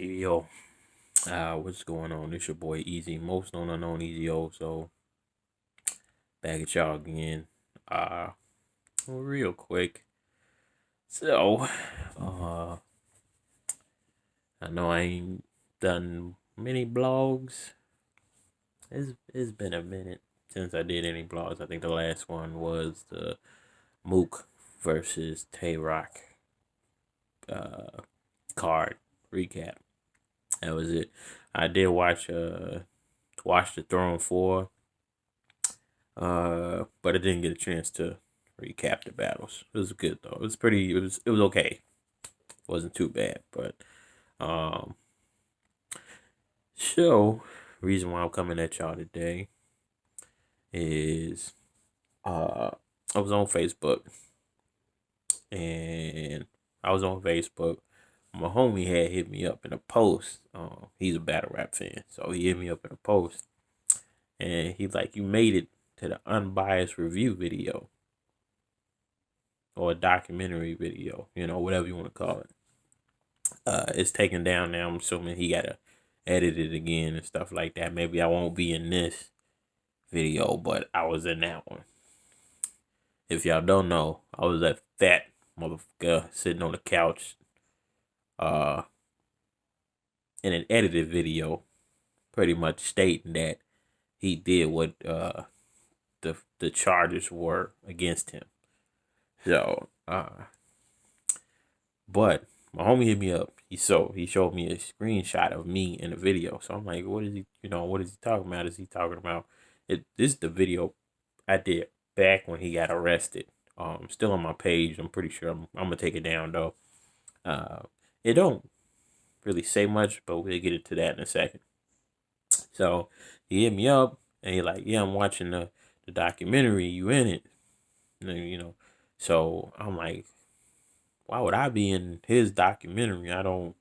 Yo, what's going on? It's your boy Easy, most known unknown EZ'er. So back at y'all again. Uh, real quick. So, uh, I know I ain't done many blogs. It's been a minute since I did any blogs. I think the last one was the Mook versus Tay Rock uh card recap. That was it. I did watch the Throne 4. But I didn't get a chance to recap the battles. It was good though. It was okay. It wasn't too bad. But um so reason why I'm coming at y'all today is uh I was on Facebook and I was on Facebook. My homie had hit me up in a post. He's a battle rap fan. So he hit me up in a post and he's like, you made it to the unbiased review video or a documentary video, whatever you want to call it. It's taken down now. I'm assuming he gotta edit it again and stuff like that. Maybe I won't be in this video, but I was in that one. If y'all don't know, I was that fat motherfucker sitting on the couch, uh, in an edited video, pretty much stating that he did what the charges were against him. So but my homie hit me up. He showed me a screenshot of me in the video. So I'm like, what is he? What is he talking about? Is he talking about it? This is the video I did back when he got arrested. Still on my page. I'm pretty sure I'm gonna take it down though. It don't really say much, but we'll get into that in a second. So he hit me up and he like, yeah, I'm watching the documentary. You in it? So I'm like, why would I be in his documentary? I don't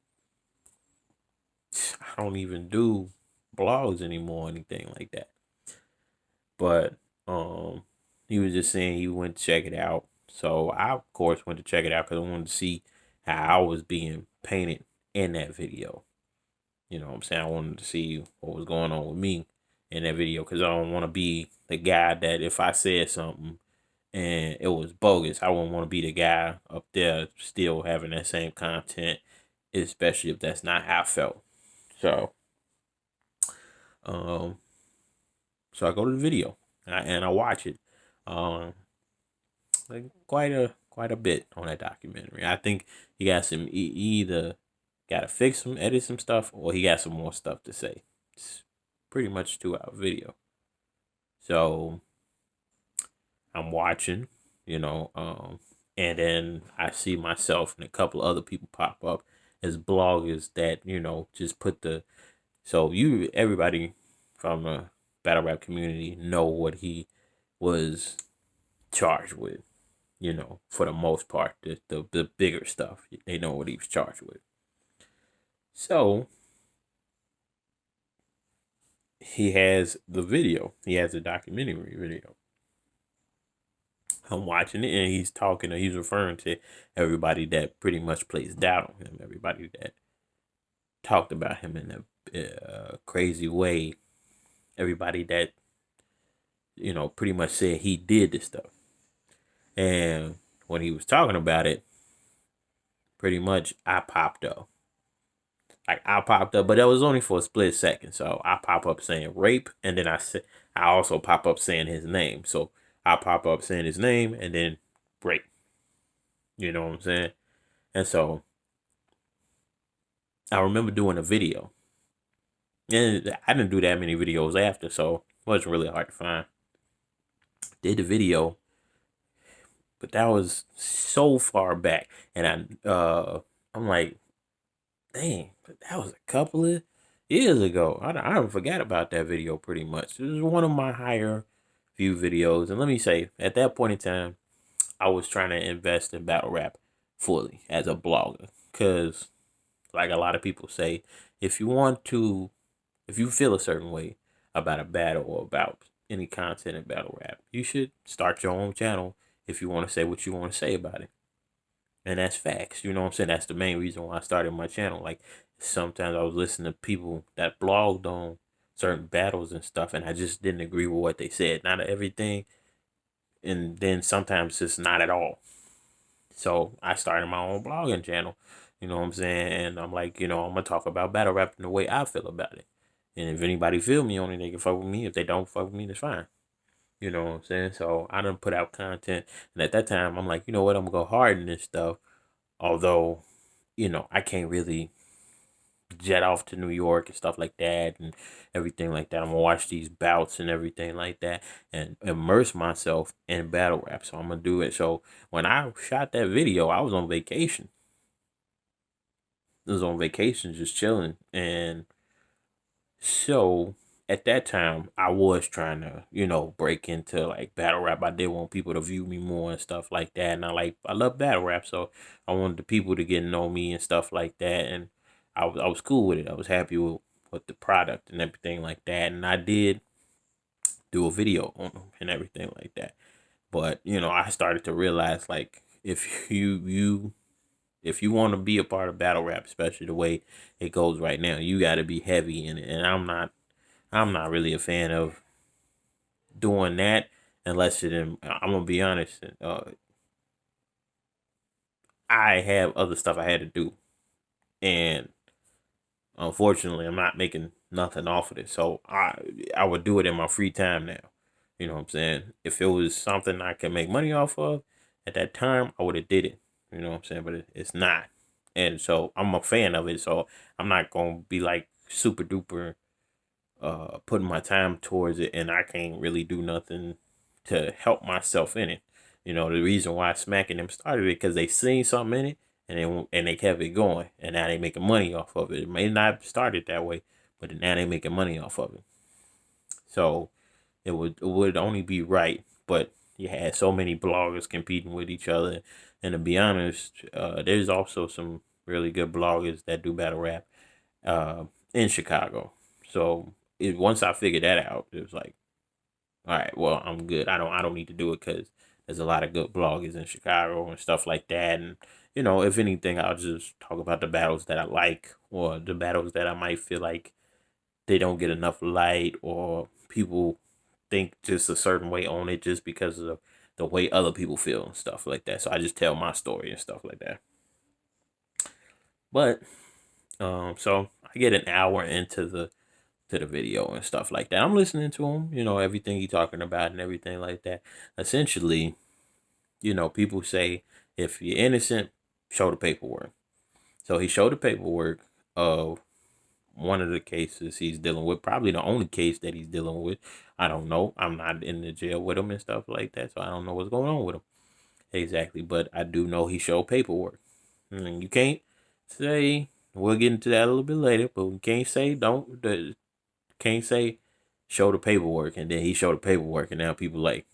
even do blogs anymore or anything like that. But he was just saying he went to check it out. So I of course went to check it out because I wanted to see how I was being painted in that video. You know what I'm saying? I wanted to see what was going on with me in that video because I don't want to be the guy that if I said something and it was bogus, I wouldn't want to be the guy up there still having that same content, especially if that's not how I felt. So, um, so I go to the video and I watch it, um, like quite a bit on that documentary. I think he got he either got to fix some, edit some stuff, or he got some more stuff to say. It's pretty much 2 hour video. So I'm watching, and then I see myself and a couple of other people pop up as bloggers that just put the so everybody from the battle rap community know what he was charged with. For the most part, the bigger stuff they know what he was charged with. So he has the video. He has a documentary video. I'm watching it and he's talking he's referring to everybody that pretty much plays doubt on him, everybody that talked about him in a crazy way, everybody that, pretty much said he did this stuff. And when he was talking about it, pretty much I popped up. Like I popped up, but that was only for a split second. So I pop up saying rape, and then I also pop up saying his name. So I pop up saying his name and then rape. You know what I'm saying? And so I remember doing a video. And I didn't do that many videos after, so it wasn't really hard to find. Did the video, but that was so far back. And I'm like, dang, that was a couple of years ago. I forgot about that video pretty much. It was one of my higher view videos. And let me say, at that point in time, I was trying to invest in battle rap fully as a blogger. Because, like a lot of people say, if you feel a certain way about a battle or about any content in battle rap, you should start your own channel if you want to say what you want to say about it. And that's facts. You know what I'm saying? That's the main reason why I started my channel. Like sometimes I was listening to people that blogged on certain battles and stuff, and I just didn't agree with what they said. Not everything, and then sometimes it's not at all. So I started my own blogging channel. You know what I'm saying? And I'm like, I'm gonna talk about battle rap in the way I feel about it. And if anybody feel me on it, they can fuck with me. If they don't fuck with me, that's fine. You know what I'm saying? So I done put out content, and at that time, I'm like, you know what? I'm gonna go hard in this stuff. Although, I can't really jet off to New York and stuff like that and everything like that. I'm gonna watch these bouts and everything like that and immerse myself in battle rap. So I'm gonna do it. So when I shot that video, I was on vacation. I was on vacation just chilling. And so at that time, I was trying to, break into like battle rap. I did want people to view me more and stuff like that. And I love battle rap, so I wanted the people to get to know me and stuff like that. And I was cool with it. I was happy with the product and everything like that. And I did do a video on them and everything like that. But I started to realize like if you want to be a part of battle rap, especially the way it goes right now, you got to be heavy in it. And I'm not really a fan of doing that unless I'm gonna be honest. I have other stuff I had to do, and unfortunately, I'm not making nothing off of it. So I would do it in my free time now. You know what I'm saying? If it was something I could make money off of at that time, I would have did it. You know what I'm saying? But it's not, and so I'm a fan of it. So I'm not gonna be like super duper putting my time towards it, and I can't really do nothing to help myself in it. The reason why Smacking them started it because they seen something in it and they kept it going, and now they making money off of it. It may not have started that way, but now they making money off of it. So it would only be right, but you had so many bloggers competing with each other, and to be honest, there's also some really good bloggers that do battle rap in Chicago. So once I figured that out, it was like, all right, well, I'm good. I don't need to do it because there's a lot of good bloggers in Chicago and stuff like that. And if anything, I'll just talk about the battles that I like or the battles that I might feel like they don't get enough light or people think just a certain way on it just because of the way other people feel and stuff like that. So I just tell my story and stuff like that. But so I get an hour into the video and stuff like that. I'm listening to him, everything he talking about and everything like that. Essentially, people say if you're innocent, show the paperwork. So he showed the paperwork of one of the cases he's dealing with, probably the only case that he's dealing with. I don't know. I'm not in the jail with him and stuff like that, so I don't know what's going on with him exactly. But I do know he showed paperwork. And you can't say, we'll get into that a little bit later, but we can't say can't say show the paperwork and then he showed the paperwork and now people like,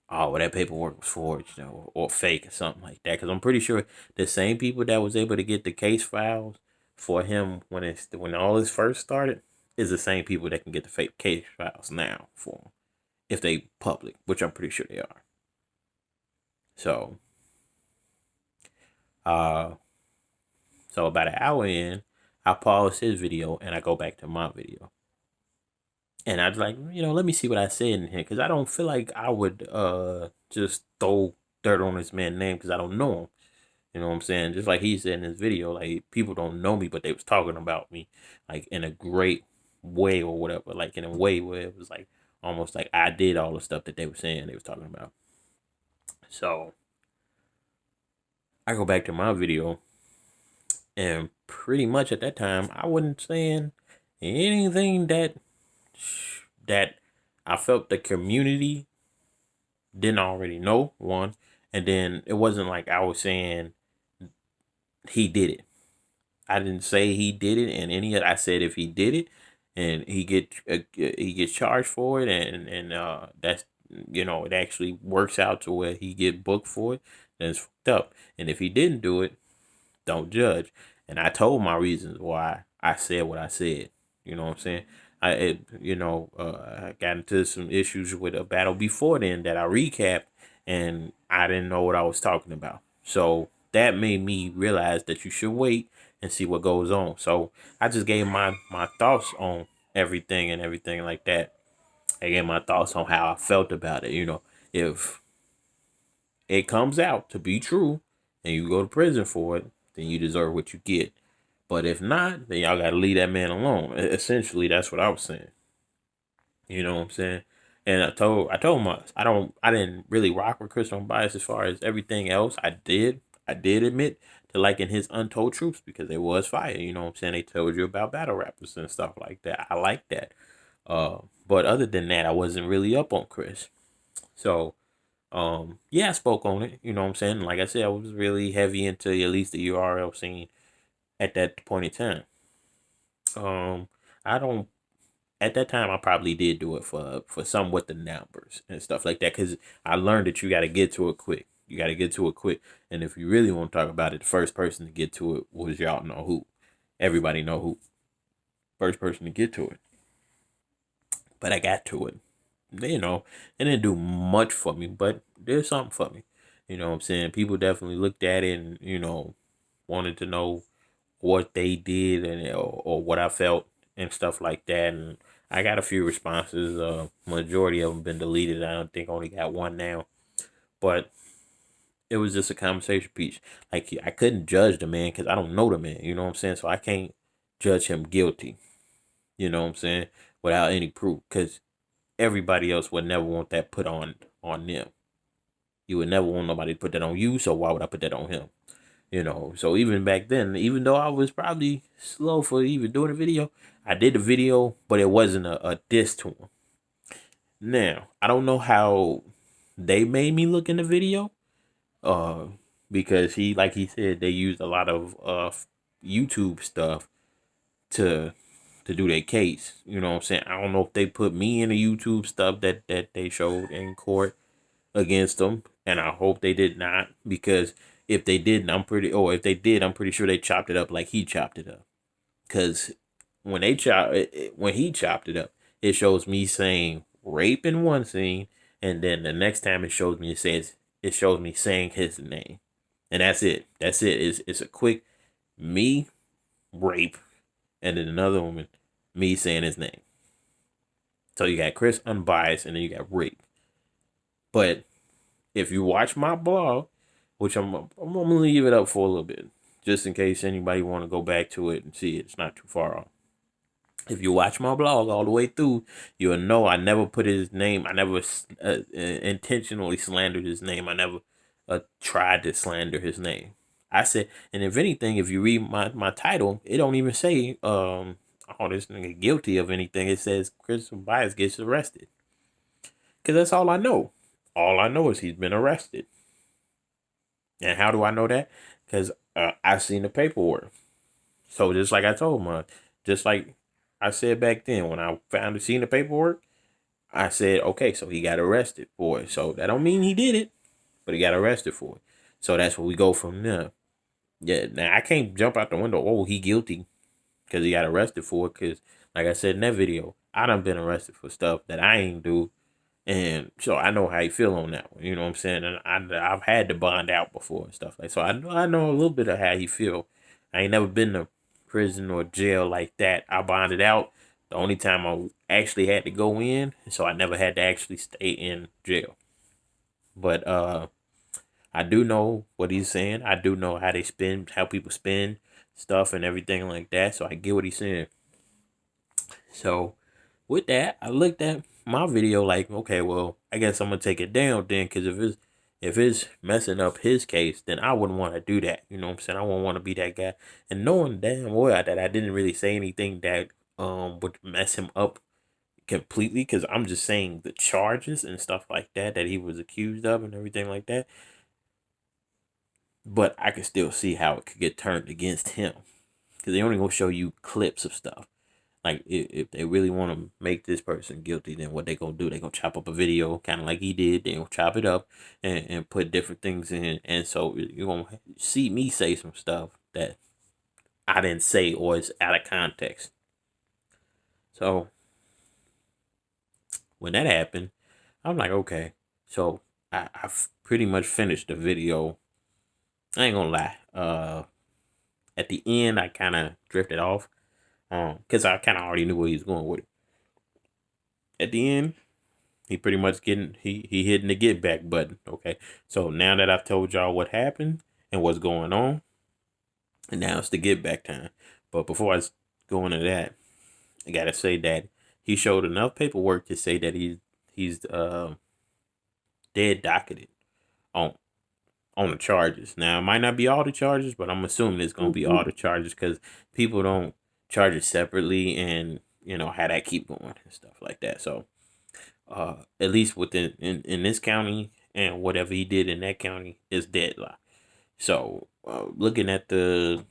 oh, well, that paperwork was forged or fake or something like that. Because I'm pretty sure the same people that was able to get the case files for him when all this first started is the same people that can get the fake case files now for him if they public, which I'm pretty sure they are. So, so about an hour in, I pause his video and I go back to my video. And I was like, let me see what I said in here because I don't feel like I would just throw dirt on this man's name because I don't know him. You know what I'm saying? Just like he said in his video, like people don't know me, but they was talking about me like in a great way or whatever, like in a way where it was like almost like I did all the stuff that they were saying they was talking about. So I go back to my video, and pretty much at that time I wasn't saying anything that I felt the community didn't already know, one, and then it wasn't like I was saying he did it. I didn't say he did it, and I said if he did it, and he gets charged for it, and that's it actually works out to where he get booked for it, then it's fucked up. And if he didn't do it, don't judge. And I told my reasons why I said what I said. You know what I'm saying? I got into some issues with a battle before then that I recapped, and I didn't know what I was talking about. So that made me realize that you should wait and see what goes on. So I just gave my thoughts on everything like that. I gave my thoughts on how I felt about it. If it comes out to be true and you go to prison for it, then you deserve what you get. But if not, then y'all gotta leave that man alone. Essentially, that's what I was saying. You know what I'm saying? And I told him I didn't really rock with Chris Unbias as far as everything else. I did admit to liking his Untold Truths because it was fire. You know what I'm saying? They told you about battle rappers and stuff like that. I like that. But other than that, I wasn't really up on Chris. So yeah, I spoke on it. You know what I'm saying? Like I said, I was really heavy into at least the URL scene at that point in time. I don't at that time I probably did do it for some with the numbers and stuff like that because I learned that you got to get to it quick. You got to get to it quick, and if you really want to talk about it, the first person to get to it was y'all know who. Everybody know who. First person to get to it, but I got to it. It didn't do much for me, but there's something for me. You know what I'm saying? People definitely looked at it and wanted to know what they did and or what I felt and stuff like that. And I got a few responses. Majority of them been deleted. I don't think I only got one now. But it was just a conversation piece. Like I couldn't judge the man because I don't know the man. You know what I'm saying? So I can't judge him guilty. You know what I'm saying? Without any proof, because everybody else would never want that put on them. You would never want nobody to put that on you. So why would I put that on him? So even back then, even though I was probably slow for even doing a video, I did the video, but it wasn't a diss to him. Now, I don't know how they made me look in the video, uh, because like he said, they used a lot of YouTube stuff to do their case. You know what I'm saying? I don't know if they put me in the YouTube stuff that they showed in court against them, and I hope they did not because if they didn't, if they did, I'm pretty sure they chopped it up like he chopped it up. Because when he chopped it up, it shows me saying rape in one scene, and then the next time it shows me saying his name, and that's it. That's it. It's a quick me rape, and then another woman me saying his name. So you got Chris Unbiased, and then you got rape. But if you watch my blog, which I'm gonna leave it up for a little bit, just in case anybody want to go back to it and see it. It's not too far off. If you watch my blog all the way through, you'll know I never put his name. I never intentionally slandered his name. I never tried to slander his name. I said, and if anything, if you read my title, it don't even say oh, this nigga guilty of anything. It says Chris Bias gets arrested. Because that's all I know. All I know is he's been arrested. And how do I know that? Because I seen the paperwork. So just like I told him, just like I said back then when I seen the paperwork, I said, okay, so he got arrested for it. So that don't mean he did it, but he got arrested for it. So that's where we go from there. Yeah, now I can't jump out the window. Oh, he guilty because he got arrested for it. Because like I said in that video, I done been arrested for stuff that I ain't do. And so I know how you feel on that one. You know what I'm saying? And I've had to bond out before and stuff like so. I know a little bit of how you feel. I ain't never been to prison or jail like that. I bonded out. The only time I actually had to go in, so I never had to actually stay in jail. But I do know what he's saying. I do know how people spend stuff and everything like that. So I get what he's saying. So with that, I looked at my video like, okay, well, I guess I'm gonna take it down then, because if it's messing up his case, then I wouldn't want to do that. You know what I'm saying? I wouldn't want to be that guy. And knowing damn well that I didn't really say anything that would mess him up completely, because I'm just saying the charges and stuff like that he was accused of and everything like that. But I could still see how it could get turned against him, because they only gonna show you clips of stuff. Like if they really want to make this person guilty, then what they gonna do? They gonna chop up a video, kind of like he did. They gonna chop it up and put different things in, and so you're gonna see me say some stuff that I didn't say or is out of context. So when that happened, I'm like, okay, so I've pretty much finished the video I ain't gonna lie. At the end, I kind of drifted off. Because I kind of already knew where he was going with it. At the end, he pretty much he hitting the get back button. Okay, so now that I've told y'all what happened and what's going on, and now it's the get back time. But before I go into that, I gotta say that he showed enough paperwork to say that he's dead docketed on on the charges. Now it might not be all the charges, but I'm assuming it's gonna be all the charges because people don't charge it separately, and you know how that keep going and stuff like that. So at least within in this county and whatever he did in that county is deadlocked. So looking at the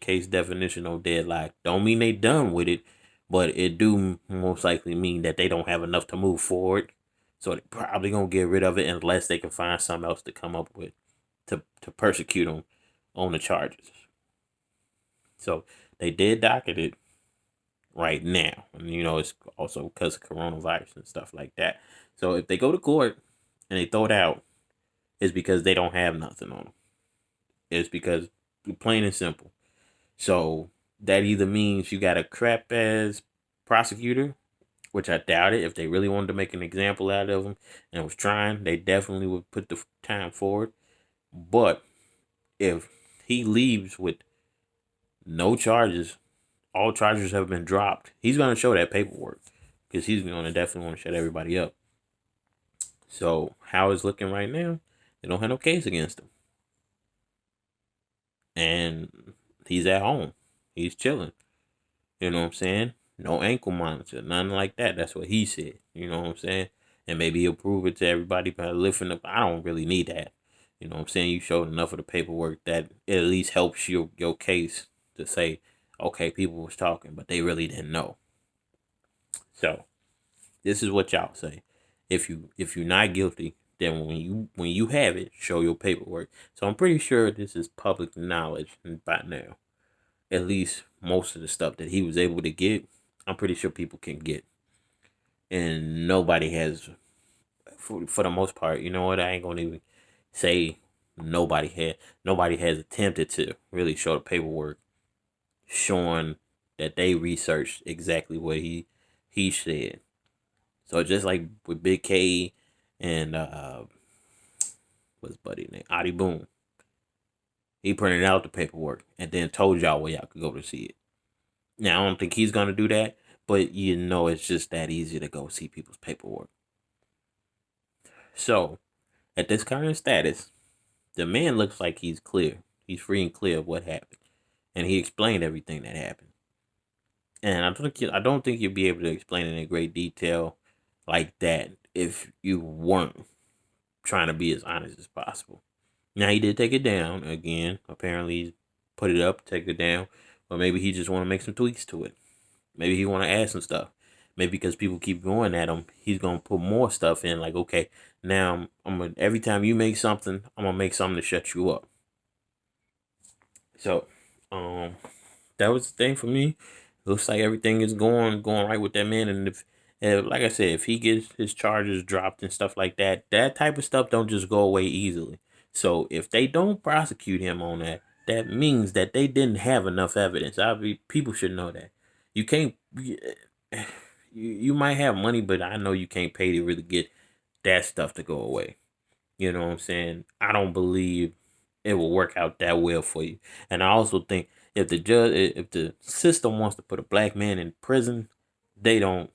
case definition of deadlock, don't mean they done with it, but it do most likely mean that they don't have enough to move forward. So they're probably gonna get rid of it unless they can find something else to come up with to persecute them on the charges. So they did docket it right now, and you know it's also because of coronavirus and stuff like that. So if they go to court and they throw it out, it's because they don't have nothing on them. It's because plain and simple. So that either means you got a crap ass prosecutor, which I doubt it. If they really wanted to make an example out of him and was trying, they definitely would put the time forward. But if he leaves with no charges, all charges have been dropped, he's going to show that paperwork because he's going to definitely want to shut everybody up. So how it's looking right now, they don't have no case against him. And he's at home. He's chilling. You know what I'm saying? No ankle monitor, nothing like that. That's what he said. You know what I'm saying? And maybe he'll prove it to everybody by lifting up. I don't really need that. You know what I'm saying? You showed enough of the paperwork that it at least helps your case to say, okay, people was talking, but they really didn't know. So this is what y'all say. If you're not guilty, then when you have it, show your paperwork. So I'm pretty sure this is public knowledge by now. At least most of the stuff that he was able to get, I'm pretty sure people can get. And nobody has, for the most part, you know what? I ain't gonna even say nobody has attempted to really show the paperwork showing that they researched exactly what he said. So just like with Big K and what's buddy name, Adi Boom, he printed out the paperwork and then told y'all where y'all could go to see it. Now I don't think he's gonna do that, but you know it's just that easy to go see people's paperwork. So at this current status, the man looks like he's clear. He's free and clear of what happened, and he explained everything that happened. And I don't think you'll be able to explain it in great detail like that if you weren't trying to be as honest as possible. Now he did take it down again. Apparently, he's put it up, take it down, but maybe he just want to make some tweaks to it. Maybe he want to add some stuff. Maybe because people keep going at him, he's gonna put more stuff in. Like, okay, now I'm gonna every time you make something, I'm gonna make something to shut you up. So, that was the thing for me. Looks like everything is going right with that man. And if like I said, if he gets his charges dropped and stuff like that, that type of stuff don't just go away easily. So if they don't prosecute him on that, that means that they didn't have enough evidence. People should know that. You can't. You might have money, but I know you can't pay to really get that stuff to go away. You know what I'm saying? I don't believe it will work out that well for you. And I also think if the system wants to put a black man in prison, they don't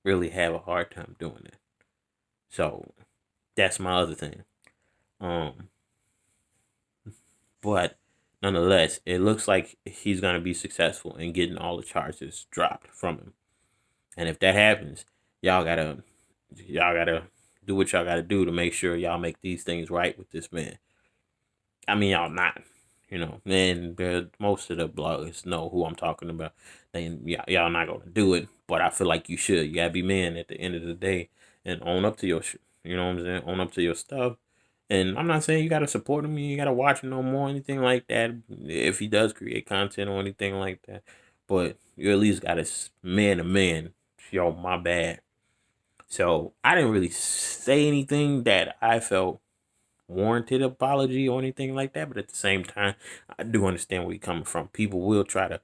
really have a hard time doing it. So that's my other thing. Um, but nonetheless, it looks like he's gonna be successful in getting all the charges dropped from him. And if that happens, y'all gotta y'all gotta do what y'all gotta do to make sure y'all make these things right with this man. I mean, y'all not, you know, and most of the bloggers know who I'm talking about. Then y'all not gonna do it, but I feel like you should. You gotta be man at the end of the day and own up to your shit. You know what I'm saying? Own up to your stuff. And I'm not saying you gotta support him. You gotta watch him no more, anything like that. If he does create content or anything like that, but you at least gotta man to man. Yo, my bad. So I didn't really say anything that I felt warranted apology or anything like that. But at the same time, I do understand where you're coming from. People will try to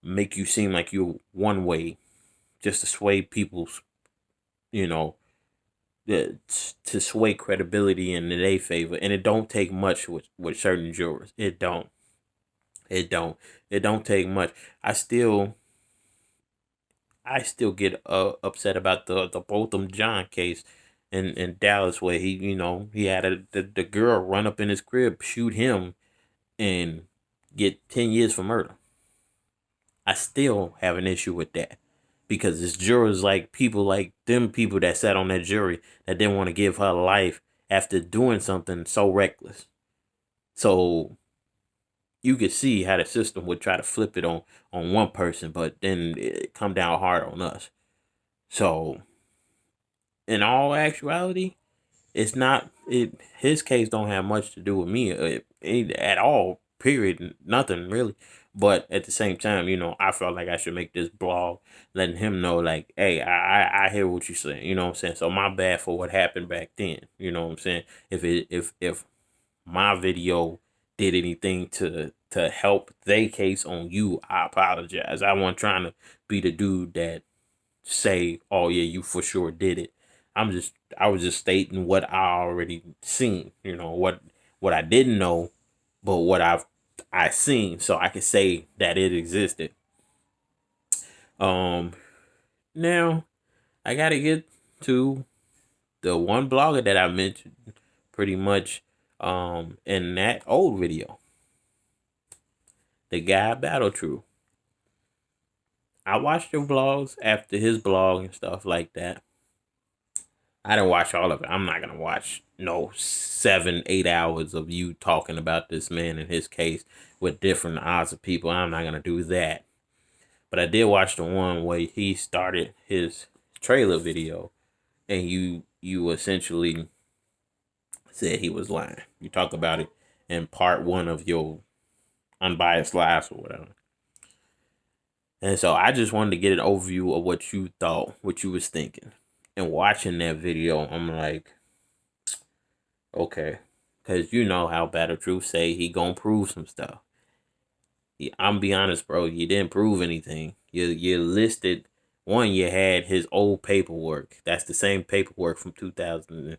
make you seem like you're one way just to sway people's, you know, to sway credibility in their favor. And it don't take much with certain jurors. It don't. It don't. It don't take much. I still get upset about the Botham John case in Dallas, where he had the girl run up in his crib, shoot him, and get 10 years for murder. I still have an issue with that because it's jurors like people like them people that sat on that jury that didn't want to give her life after doing something so reckless. So you could see how the system would try to flip it on one person, but then it come down hard on us. So in all actuality, it's not it. His case don't have much to do with me at all. Period. Nothing really. But at the same time, I felt like I should make this blog, letting him know, like, hey, I hear what you're saying. You know what I'm saying? So my bad for what happened back then. You know what I'm saying? If my video did anything to help their case on you, I apologize. I wasn't trying to be the dude that say, "Oh yeah, you for sure did it." I was just stating what I already seen. What I didn't know, but what I seen, so I could say that it existed. Um, Now I gotta get to the one blogger that I mentioned, pretty much, in that old video, the guy Battle True. I watched your vlogs after his blog and stuff like that. I didn't watch all of it. I'm not gonna watch no 7, 8 hours of you talking about this man and his case with different odds of people. I'm not gonna do that. But I did watch the one where he started his trailer video, and you essentially said he was lying. You talk about it in part one of your unbiased lives or whatever. And so I just wanted to get an overview of what you thought, what you was thinking. And watching that video, I'm like, okay. Because you know how Battle Truth say he gonna prove some stuff. I'm be honest, bro, you didn't prove anything. You listed, one, you had his old paperwork. That's the same paperwork from 2000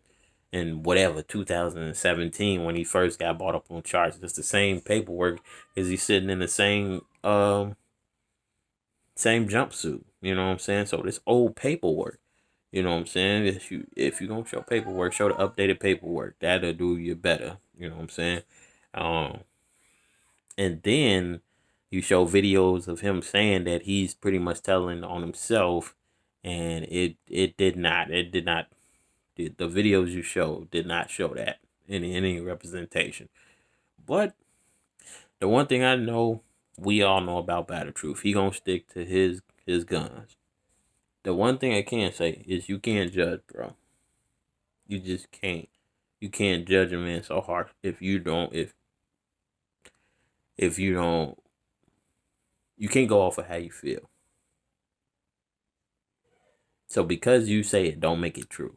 and whatever, 2017, when he first got brought up on charges. It's the same paperwork as he's sitting in the same jumpsuit. You know what I'm saying? So this old paperwork, you know what I'm saying? If you gonna show paperwork, show the updated paperwork. That'll do you better. You know what I'm saying? And then you show videos of him saying that he's pretty much telling on himself, and it did not. The videos you showed did not show that any representation. But the one thing I know, we all know about Battle Truth, he gonna stick to his guns. The one thing I can say is you can't judge, bro. You just can't. You can't judge a man so hard if you don't if you don't you can't go off of how you feel. So because you say it, don't make it true.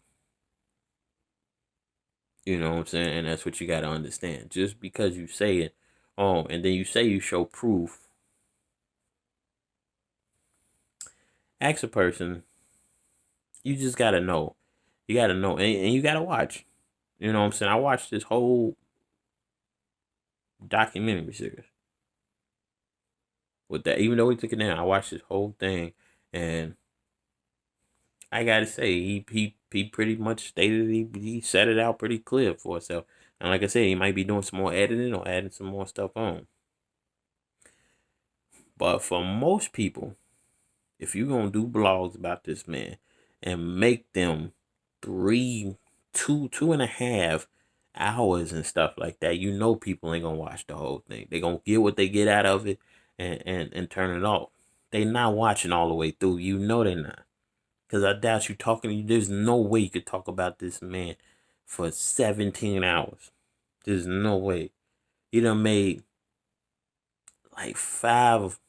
You know what I'm saying? And that's what you got to understand. Just because you say it, and then you say you show proof, ask a person. You just got to know. You got to know. And you got to watch. You know what I'm saying? I watched this whole documentary series with that. Even though he took it down, I watched this whole thing. And I got to say, he pretty much stated, he set it out pretty clear for himself. And like I said, he might be doing some more editing or adding some more stuff on. But for most people, if you're going to do blogs about this man and make them 2.5 hours and stuff like that, people ain't going to watch the whole thing. They going to get what they get out of it and turn it off. They not watching all the way through. They're not. Because I doubt you talking. There's no way you could talk about this man for 17 hours. There's no way. He done made like 5.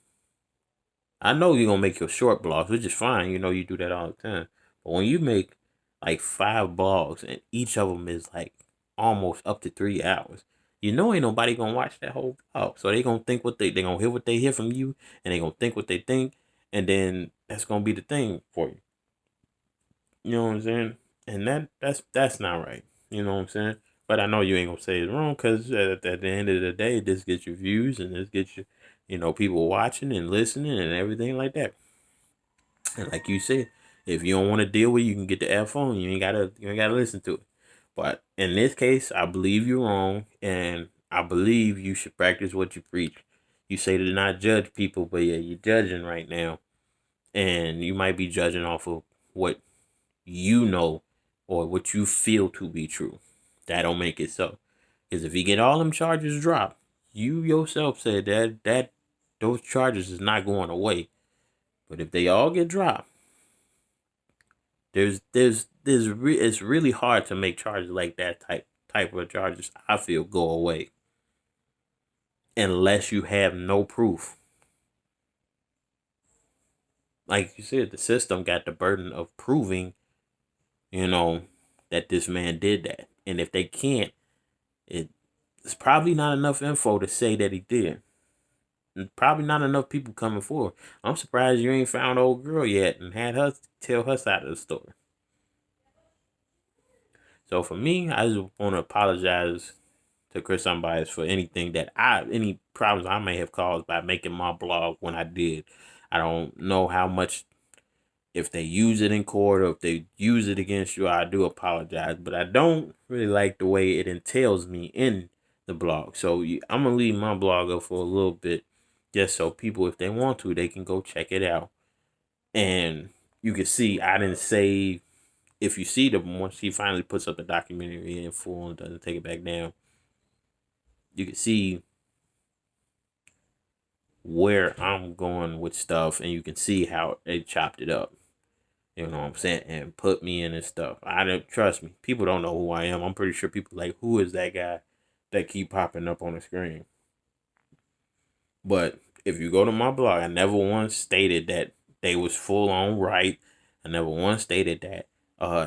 I know you're going to make your short blogs, which is fine. You do that all the time. But when you make like 5 blogs and each of them is like almost up to 3 hours. You know ain't nobody gonna watch that whole vlog. So they gonna think they gonna hear what they hear from you, and they gonna think what they think, and then that's gonna be the thing for you. You know what I'm saying? And that's not right. You know what I'm saying? But I know you ain't gonna say it's wrong, because at the end of the day, this gets your views, and this gets you, people watching and listening and everything like that. And like you said, if you don't want to deal with it, you can get the F on. You ain't gotta listen to it. But in this case, I believe you're wrong, and I believe you should practice what you preach. You say to not judge people, but yeah, you're judging right now, and you might be judging off of what you know or what you feel to be true. That don't make it so. Because if you get all them charges dropped, you yourself said that those charges is not going away. But if they all get dropped, it's really hard to make charges like that type of charges, I feel, go away unless you have no proof. Like you said, the system got the burden of proving, that this man did that. And if they can't, it's probably not enough info to say that he did. And probably not enough people coming forward. I'm surprised you ain't found old girl yet and had her tell her side of the story. So for me, I just want to apologize to Chris Unbias for any problems I may have caused by making my blog when I did. I don't know how much, if they use it in court or if they use it against you. I do apologize, but I don't really like the way it entails me in the blog. So I'm gonna leave my blog up for a little bit, just so people, if they want to, they can go check it out. And you can see I didn't say, if you see once he finally puts up the documentary in full and doesn't take it back down, you can see where I'm going with stuff, and you can see how they chopped it up. You know what I'm saying? And put me in and stuff. I don't, trust me. People don't know who I am. I'm pretty sure people like, who is that guy that keep popping up on the screen? But if you go to my blog, I never once stated that they was full on right. I never once stated that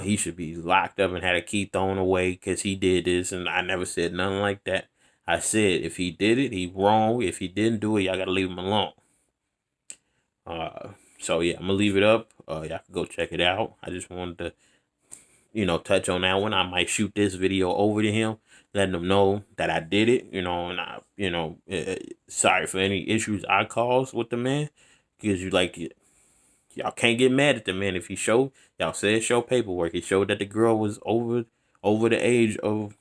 he should be locked up and had a key thrown away because he did this, and I never said nothing like that. I said if he did it, he wrong. If he didn't do it, y'all gotta leave him alone. So yeah, I'm gonna leave it up. Y'all can go check it out. I just wanted to, touch on that one. I might shoot this video over to him, letting him know that I did it, and sorry for any issues I caused with the man, because y'all can't get mad at the man if y'all said show paperwork. It showed that the girl was over the age of,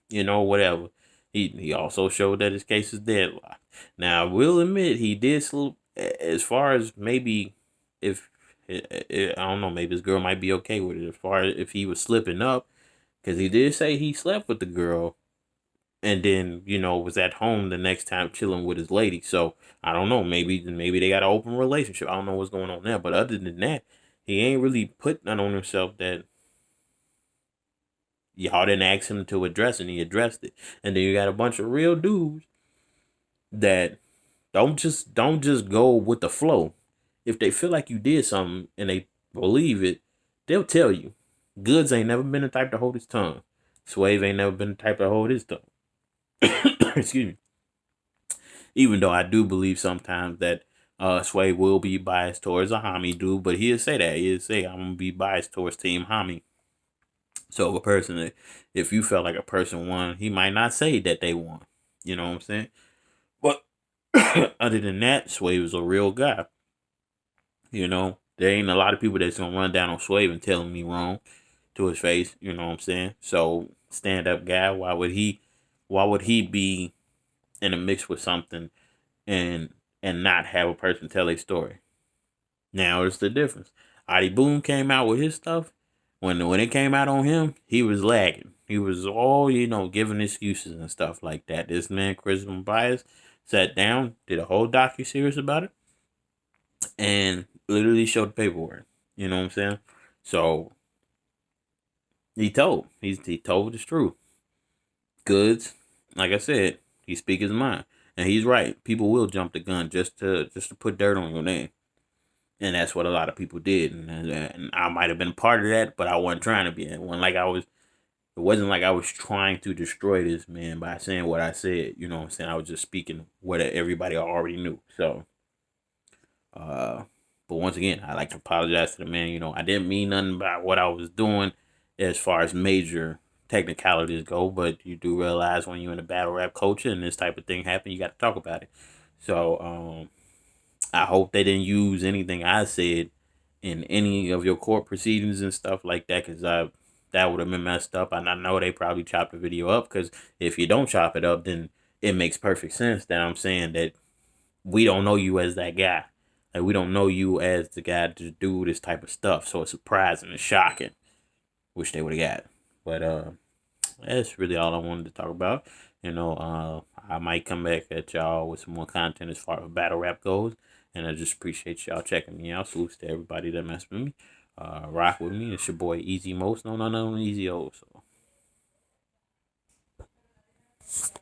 whatever. He also showed that his case is deadlocked. Now I will admit he did slip, as far as maybe if I don't know, maybe his girl might be okay with it, as far as if he was slipping up, because he did say he slept with the girl and then was at home the next time chilling with his lady. So I don't know, maybe they got an open relationship. I don't know what's going on there, but other than that, he ain't really put none on himself that y'all didn't ask him to address, and he addressed it. And then you got a bunch of real dudes that don't just go with the flow. If they feel like you did something and they believe it, they'll tell you. Goods ain't never been the type to hold his tongue. Swave ain't never been the type to hold his tongue. Excuse me. Even though I do believe sometimes that Sway will be biased towards a Hami dude, but he'll say that. He'll say, I'm going to be biased towards Team Hami. So if you felt like a person won, he might not say that they won. You know what I'm saying? But other than that, Sway was a real guy. There ain't a lot of people that's going to run down on Sway and tell him he wrong to his face. You know what I'm saying? So, stand up guy, why would he be in a mix with something and not have a person tell a story? Now it's the difference. Adi Boom came out with his stuff. When it came out on him, he was lagging. He was all, giving excuses and stuff like that. This man, Chris Unbias, sat down, did a whole docu-series about it, and literally showed the paperwork. You know what I'm saying? So he told the truth. Goods, like I said, he speak his mind, and he's right. People will jump the gun just to put dirt on your name. And that's what a lot of people did. And I might have been part of that, but I wasn't trying to be. It wasn't like I was It wasn't like I was trying to destroy this man by saying what I said. You know what I'm saying? I was just speaking what everybody already knew. So, uh, but once again, I like to apologize to the man. You know, I didn't mean nothing by what I was doing as far as major technicalities go, but you do realize when you're in a battle rap culture and this type of thing happen, you got to talk about it. So, I hope they didn't use anything I said in any of your court proceedings and stuff like that, because that would have been messed up. And I know they probably chopped the video up, because if you don't chop it up, then it makes perfect sense that I'm saying that we don't know you as that guy. Like, we don't know you as the guy to do this type of stuff. So it's surprising and shocking. Wish they would have got. But that's really all I wanted to talk about. You know, I might come back at y'all with some more content as far as battle rap goes. And I just appreciate y'all checking me out. Salutes to everybody that mess with me. Rock with me. It's your boy Easy Most. No, Easy O. So.